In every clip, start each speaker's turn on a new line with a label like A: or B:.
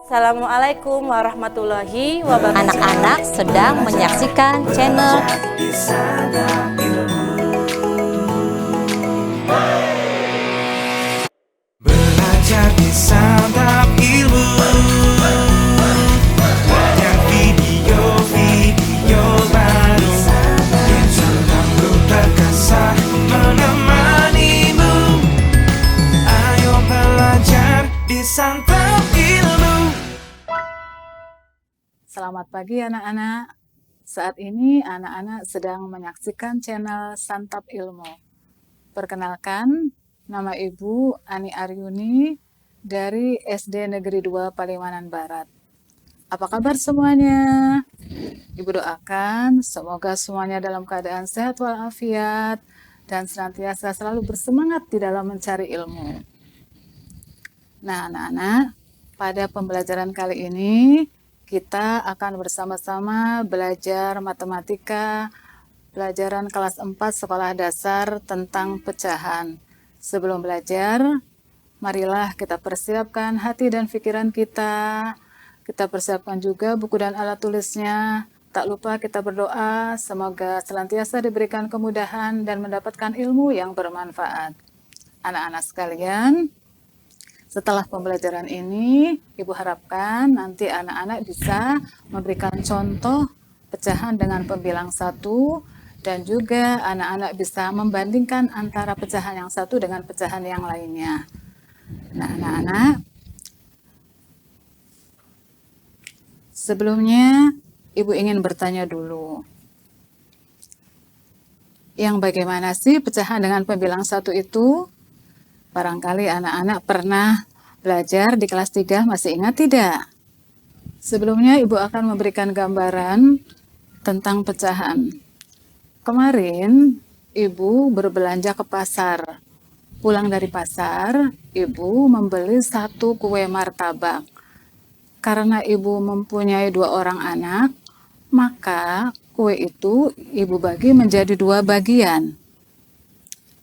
A: Assalamualaikum warahmatullahi wabarakatuh.
B: Anak-anak sedang menyaksikan channel
C: Belajar di Santap Ilmu. Banyak video-video baru yang selalu terkasih menemanimu. Ayo belajar di Santap Ilmu.
D: Selamat pagi anak-anak. Saat ini anak-anak sedang menyaksikan channel Santap Ilmu. Perkenalkan, nama Ibu Ani Aryuni dari SD Negeri 2 Palimanan Barat. Apa kabar semuanya? Ibu doakan semoga semuanya dalam keadaan sehat walafiat dan senantiasa selalu bersemangat di dalam mencari ilmu. Nah anak-anak, pada pembelajaran kali ini kita akan bersama-sama belajar matematika pelajaran kelas 4 sekolah dasar tentang pecahan. Sebelum belajar, marilah kita persiapkan hati dan pikiran kita. Kita persiapkan juga buku dan alat tulisnya. Tak lupa kita berdoa, semoga senantiasa diberikan kemudahan dan mendapatkan ilmu yang bermanfaat. Anak-anak sekalian, setelah pembelajaran ini, Ibu harapkan nanti anak-anak bisa memberikan contoh pecahan dengan pembilang 1 dan juga anak-anak bisa membandingkan antara pecahan yang satu dengan pecahan yang lainnya. Nah, anak-anak, sebelumnya Ibu ingin bertanya dulu. Yang bagaimana sih pecahan dengan pembilang 1 itu? Barangkali anak-anak pernah belajar di kelas 3, masih ingat tidak? Sebelumnya Ibu akan memberikan gambaran tentang pecahan. Kemarin Ibu berbelanja ke pasar. Pulang dari pasar, Ibu membeli 1 kue martabak. Karena Ibu mempunyai 2 orang anak, maka kue itu Ibu bagi menjadi 2 bagian.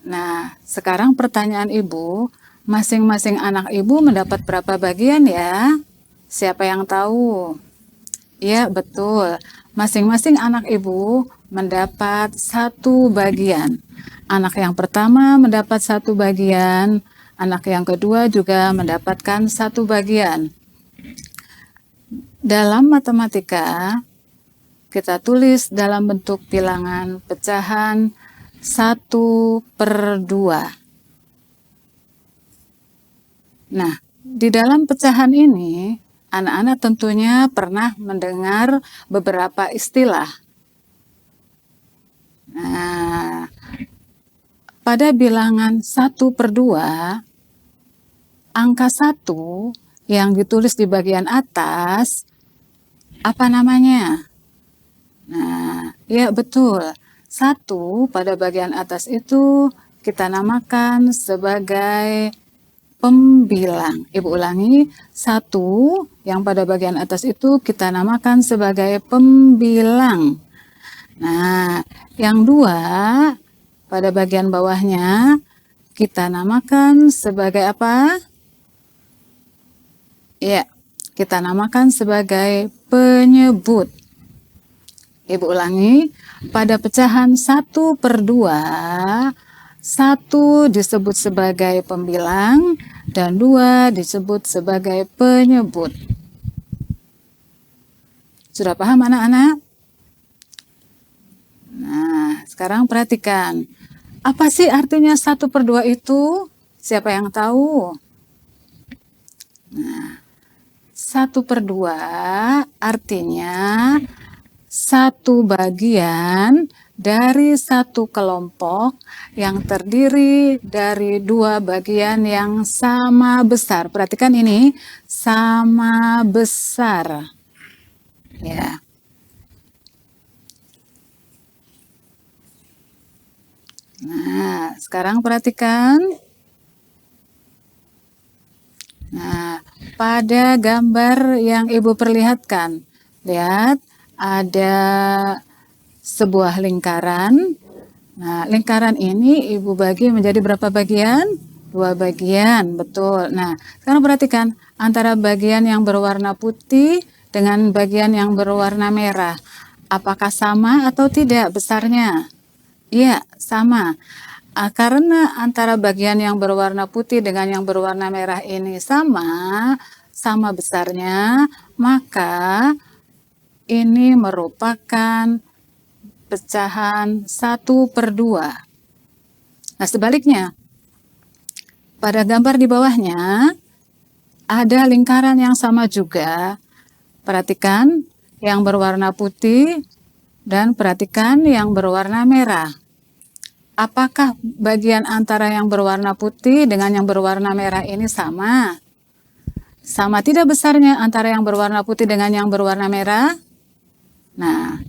D: Nah, sekarang pertanyaan Ibu, masing-masing anak Ibu mendapat berapa bagian ya? Siapa yang tahu? Ya, betul. Masing-masing anak Ibu mendapat 1 bagian. Anak yang pertama mendapat 1 bagian, anak yang kedua juga mendapatkan 1 bagian. Dalam matematika, kita tulis dalam bentuk bilangan pecahan 1/2. Nah, di dalam pecahan ini, anak-anak tentunya pernah mendengar beberapa istilah. Nah, pada bilangan 1/2, angka 1 yang ditulis di bagian atas, apa namanya? Nah, ya betul. 1 pada bagian atas itu kita namakan sebagai pembilang. Ibu ulangi, 1 yang pada bagian atas itu kita namakan sebagai pembilang. Nah, yang 2 pada bagian bawahnya kita namakan sebagai apa? Ya, kita namakan sebagai penyebut. Ibu ulangi, pada pecahan 1/2, 1 disebut sebagai pembilang dan 2 disebut sebagai penyebut. Sudah paham anak-anak? Nah, sekarang perhatikan. Apa sih artinya 1/2 itu? Siapa yang tahu? Nah, 1/2 artinya 1 bagian dari 1 kelompok yang terdiri dari 2 bagian yang sama besar. Perhatikan ini, sama besar. Ya. Nah, sekarang perhatikan. Nah, pada gambar yang Ibu perlihatkan, lihat ada sebuah lingkaran. Nah, lingkaran ini Ibu bagi menjadi berapa bagian? 2 bagian, betul. Nah, sekarang perhatikan antara bagian yang berwarna putih dengan bagian yang berwarna merah. Apakah sama atau tidak besarnya? Iya, sama. Karena antara bagian yang berwarna putih dengan yang berwarna merah ini sama besarnya, maka ini merupakan pecahan 1/2. Nah, sebaliknya, pada gambar di bawahnya ada lingkaran yang sama juga. Perhatikan yang berwarna putih dan perhatikan yang berwarna merah. Apakah bagian antara yang berwarna putih dengan yang berwarna merah ini sama? Sama tidak besarnya antara yang berwarna putih dengan yang berwarna merah? Nah,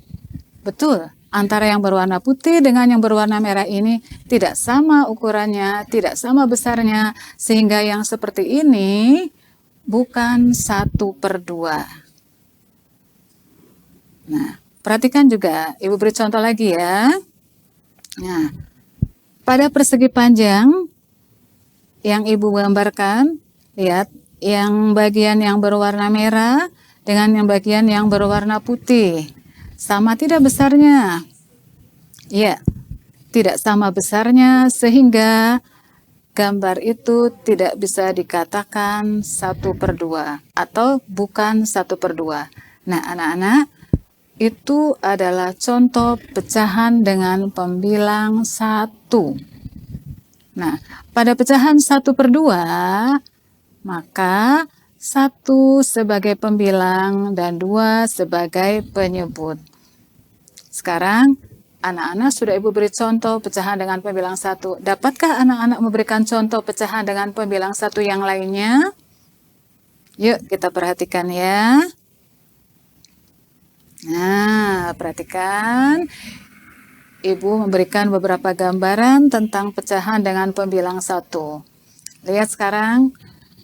D: betul. Antara yang berwarna putih dengan yang berwarna merah ini tidak sama ukurannya, tidak sama besarnya, sehingga yang seperti ini bukan 1/2. Nah, perhatikan juga, Ibu beri contoh lagi ya. Nah, pada persegi panjang yang Ibu gambarkan, lihat yang bagian yang berwarna merah dengan yang bagian yang berwarna putih. Sama tidak besarnya? Ya, tidak sama besarnya sehingga gambar itu tidak bisa dikatakan 1/2 atau bukan 1/2. Nah, anak-anak, itu adalah contoh pecahan dengan pembilang 1. Nah, pada pecahan 1/2, maka 1 sebagai pembilang dan 2 sebagai penyebut. Sekarang, anak-anak sudah Ibu beri contoh pecahan dengan pembilang 1. Dapatkah anak-anak memberikan contoh pecahan dengan pembilang 1 yang lainnya? Yuk, kita perhatikan ya. Nah, perhatikan. Ibu memberikan beberapa gambaran tentang pecahan dengan pembilang 1. Lihat sekarang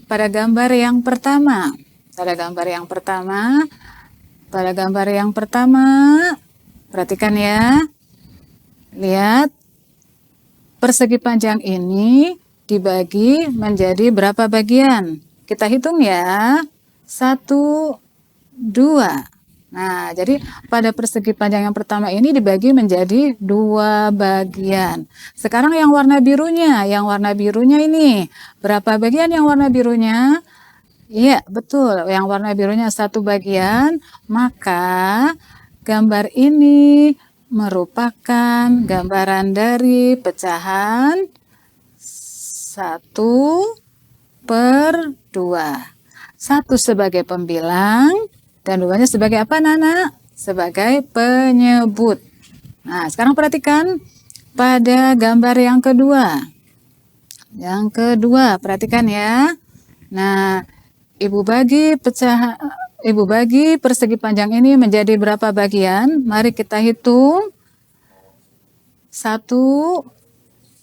D: pada gambar yang pertama. Pada gambar yang pertama, perhatikan ya. Lihat, persegi panjang ini dibagi menjadi berapa bagian? Kita hitung ya. 1, 2. Nah, jadi pada persegi panjang yang pertama ini dibagi menjadi 2 bagian. Sekarang yang warna birunya ini berapa bagian yang warna birunya? Iya, betul. Yang warna birunya 1 bagian, maka gambar ini merupakan gambaran dari pecahan 1/2. 1 sebagai pembilang, dan 2-nya sebagai apa, Nana? Sebagai penyebut. Nah, sekarang perhatikan pada gambar yang kedua. Yang kedua, perhatikan ya. Nah, Ibu bagi persegi panjang ini menjadi berapa bagian? Mari kita hitung. 1,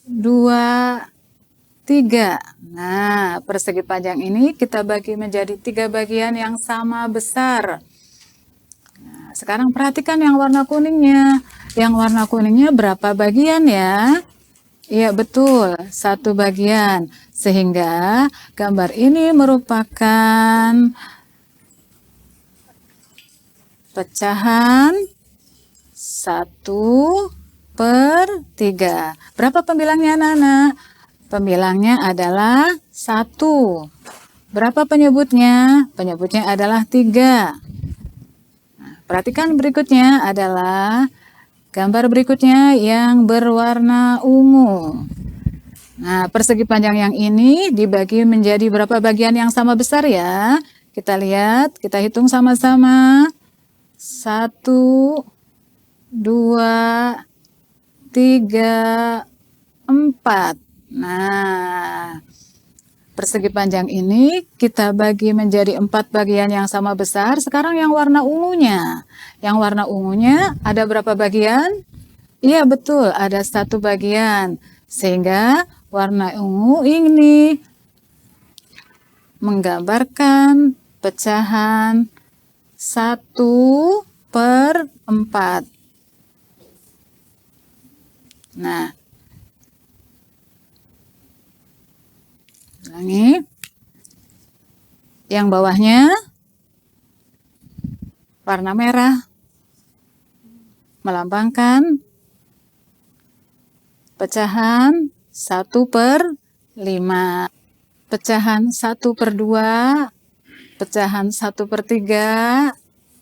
D: 2, 3. Nah, persegi panjang ini kita bagi menjadi 3 bagian yang sama besar. Nah, sekarang perhatikan yang warna kuningnya. Yang warna kuningnya berapa bagian ya? Iya, betul, 1 bagian. Sehingga gambar ini merupakan pecahan 1/3. Berapa pembilangnya, Nana? Pembilangnya adalah 1. Berapa penyebutnya? Penyebutnya adalah 3. Nah, perhatikan berikutnya adalah gambar berikutnya yang berwarna ungu. Nah, persegi panjang yang ini dibagi menjadi berapa bagian yang sama besar ya? Kita lihat, kita hitung sama-sama. 1, 2, 3, 4. Nah, persegi panjang ini kita bagi menjadi 4 bagian yang sama besar. Sekarang yang warna ungunya. Yang warna ungunya ada berapa bagian? Iya, betul, ada 1 bagian. Sehingga warna ungu ini menggambarkan pecahan 1/4. Nah, Ulangi. Yang bawahnya warna merah melambangkan pecahan 1/5, pecahan 1/2, pecahan 1/3,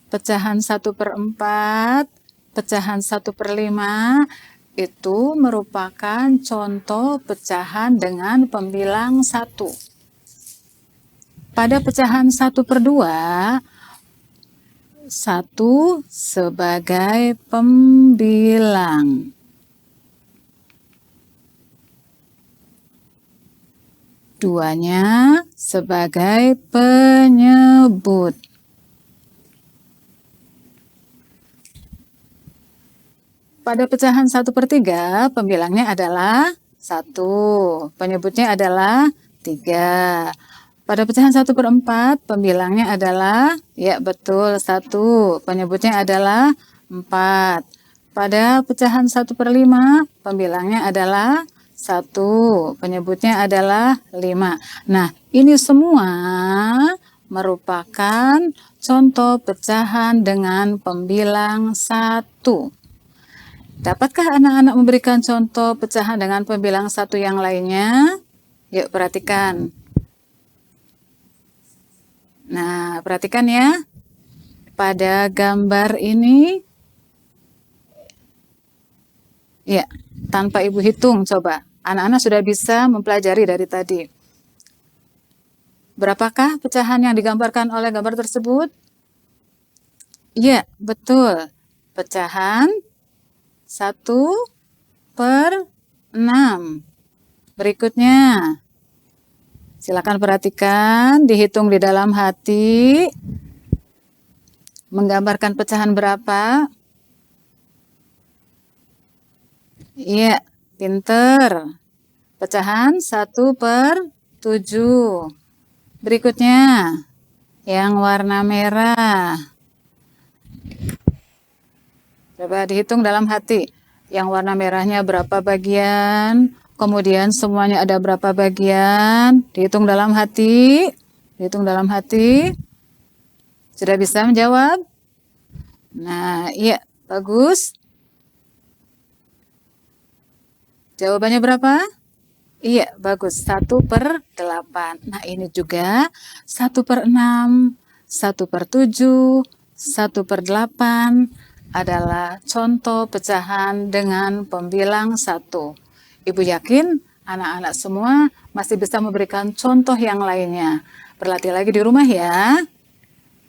D: pecahan 1/4, pecahan 1/5 itu merupakan contoh pecahan dengan pembilang 1. Pada pecahan 1/2, 1 sebagai pembilang. Duanya sebagai penyebut. Pada pecahan 1/3, pembilangnya adalah 1, penyebutnya adalah 3. Pada pecahan 1/4, pembilangnya adalah, ya betul, 1, penyebutnya adalah 4. Pada pecahan 1/5, pembilangnya adalah 1, penyebutnya adalah 5. Nah, ini semua merupakan contoh pecahan dengan pembilang 1. Dapatkah anak-anak memberikan contoh pecahan dengan pembilang 1 yang lainnya? Yuk perhatikan. Nah, perhatikan ya. Pada gambar ini, ya, tanpa ibu hitung coba. Anak-anak sudah bisa mempelajari dari tadi. Berapakah pecahan yang digambarkan oleh gambar tersebut? Iya, betul. Pecahan 1/6. Berikutnya, silakan perhatikan, dihitung di dalam hati. Menggambarkan pecahan berapa? Iya, pinter. Pecahan 1/7. Berikutnya, yang warna merah. Coba dihitung dalam hati. Yang warna merahnya berapa bagian? Kemudian semuanya ada berapa bagian? Dihitung dalam hati. Dihitung dalam hati. Sudah bisa menjawab? Nah, iya, bagus. Jawabannya berapa? Iya, bagus. 1/8. Nah, ini juga 1/6, 1/7, 1/8 adalah contoh pecahan dengan pembilang 1. Ibu yakin anak-anak semua masih bisa memberikan contoh yang lainnya. Berlatih lagi di rumah ya.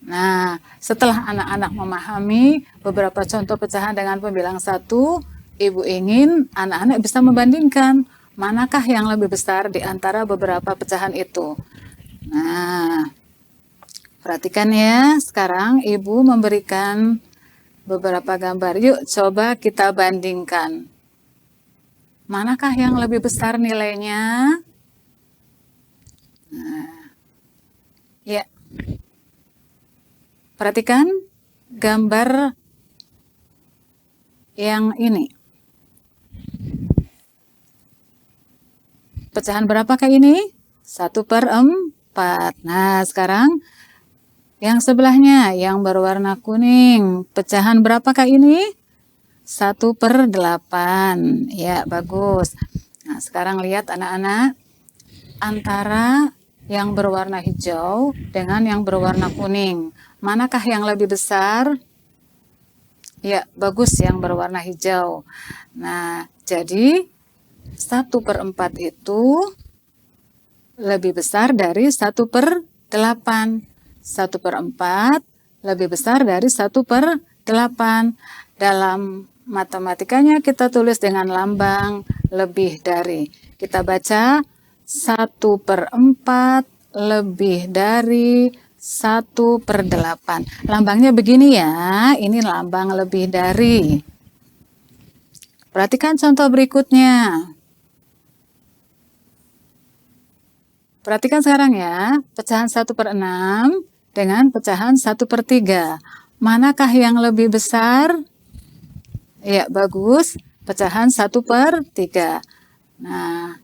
D: Nah, setelah anak-anak memahami beberapa contoh pecahan dengan pembilang 1, ibu ingin anak-anak bisa membandingkan manakah yang lebih besar di antara beberapa pecahan itu. Nah, perhatikan ya. Sekarang ibu memberikan beberapa gambar. Yuk coba kita bandingkan. Manakah yang lebih besar nilainya? Nah, ya. Perhatikan gambar yang ini. Pecahan berapakah ini? 1/4. Nah, sekarang yang sebelahnya, yang berwarna kuning, pecahan berapakah ini? 1/8. Ya, bagus. Nah, sekarang lihat anak-anak, antara yang berwarna hijau dengan yang berwarna kuning, manakah yang lebih besar? Ya, bagus, yang berwarna hijau. Nah, jadi 1/4 itu lebih besar dari 1/8. 1/4 lebih besar dari 1/8. Dalam matematikanya kita tulis dengan lambang lebih dari. Kita baca 1/4 lebih dari 1/8. Lambangnya begini ya, ini lambang lebih dari. Perhatikan contoh berikutnya. Perhatikan sekarang ya, pecahan 1/6 dengan pecahan 1/3. Manakah yang lebih besar? Ya, bagus. Pecahan 1/3. Nah,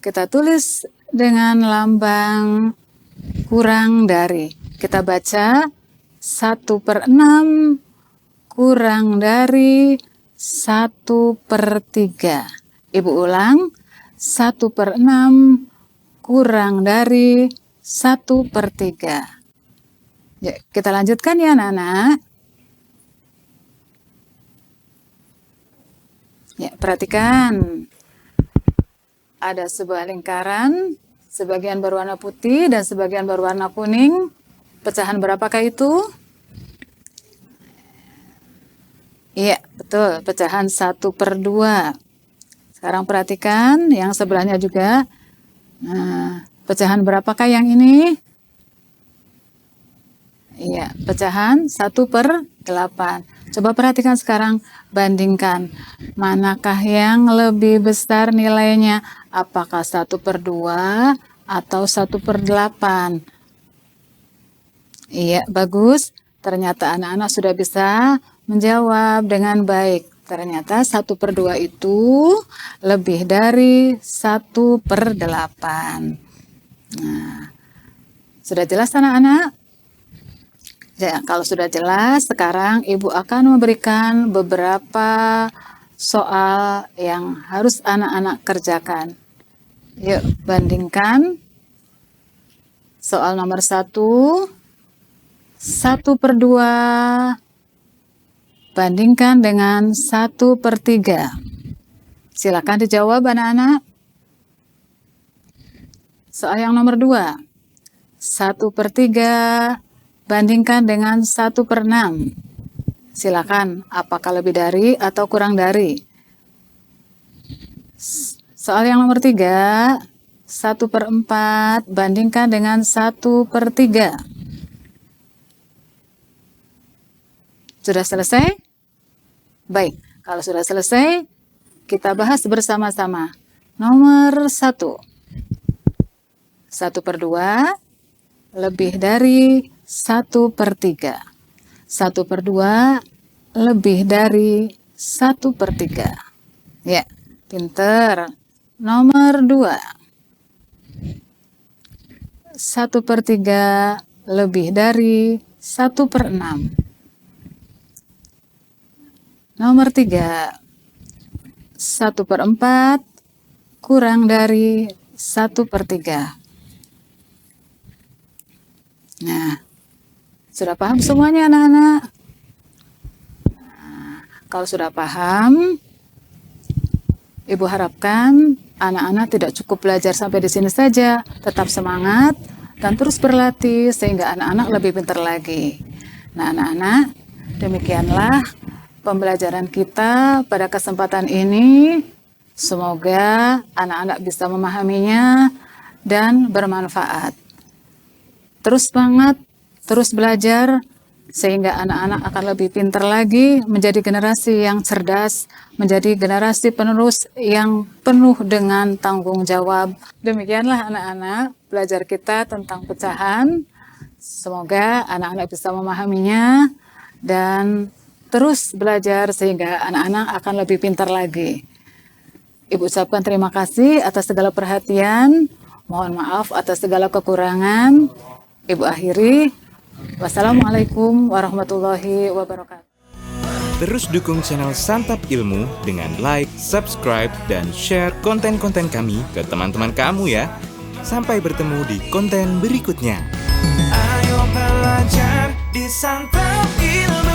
D: kita tulis dengan lambang kurang dari. Kita baca 1/6 kurang dari 1/3. Ibu ulang, 1/6 kurang dari 1/3. Ya, kita lanjutkan ya anak-anak. Ya, perhatikan. Ada sebuah lingkaran, sebagian berwarna putih dan sebagian berwarna kuning. Pecahan berapakah itu? Iya, betul. Pecahan 1/2. Sekarang perhatikan yang sebelahnya juga. Nah, pecahan berapakah yang ini? Iya, pecahan 1/8. Coba perhatikan sekarang, bandingkan. Manakah yang lebih besar nilainya? Apakah 1/2 atau 1/8? Iya, bagus. Ternyata anak-anak sudah bisa menjawab dengan baik. Ternyata 1/2 itu lebih dari 1/8. Nah, sudah jelas anak-anak? Ya, kalau sudah jelas, sekarang Ibu akan memberikan beberapa soal yang harus anak-anak kerjakan. Yuk, bandingkan. Soal nomor 1, 1/2 bandingkan dengan 1/3. Silakan dijawab anak-anak. Soal yang nomor 2, 1/3 bandingkan dengan 1/6. Silakan, apakah lebih dari atau kurang dari? Soal yang nomor 3, 1/4 bandingkan dengan 1/3. Sudah selesai? Baik, kalau sudah selesai, kita bahas bersama-sama. Nomor 1. 1/2 lebih dari 1/3. 1/2 lebih dari 1/3. Ya, pinter. Nomor 2. 1/3 lebih dari 1/6. Nomor 3. 1/4 kurang dari 1/3. Nah, sudah paham semuanya anak-anak? Nah, kalau sudah paham, Ibu harapkan anak-anak tidak cukup belajar sampai di sini saja, tetap semangat dan terus berlatih sehingga anak-anak lebih pintar lagi. Nah, anak-anak, demikianlah pembelajaran kita pada kesempatan ini. Semoga anak-anak bisa memahaminya dan bermanfaat. Terus semangat, terus belajar, sehingga anak-anak akan lebih pintar lagi, menjadi generasi yang cerdas, menjadi generasi penerus yang penuh dengan tanggung jawab. Demikianlah anak-anak, belajar kita tentang pecahan. Semoga anak-anak bisa memahaminya dan terus belajar sehingga anak-anak akan lebih pintar lagi. Ibu ucapkan terima kasih atas segala perhatian. Mohon maaf atas segala kekurangan. Ibu akhiri. Wassalamualaikum warahmatullahi wabarakatuh.
C: Terus dukung channel Santap Ilmu dengan like, subscribe, dan share konten-konten kami ke teman-teman kamu ya. Sampai bertemu di konten berikutnya. Ayo belajar di Santap Ilmu.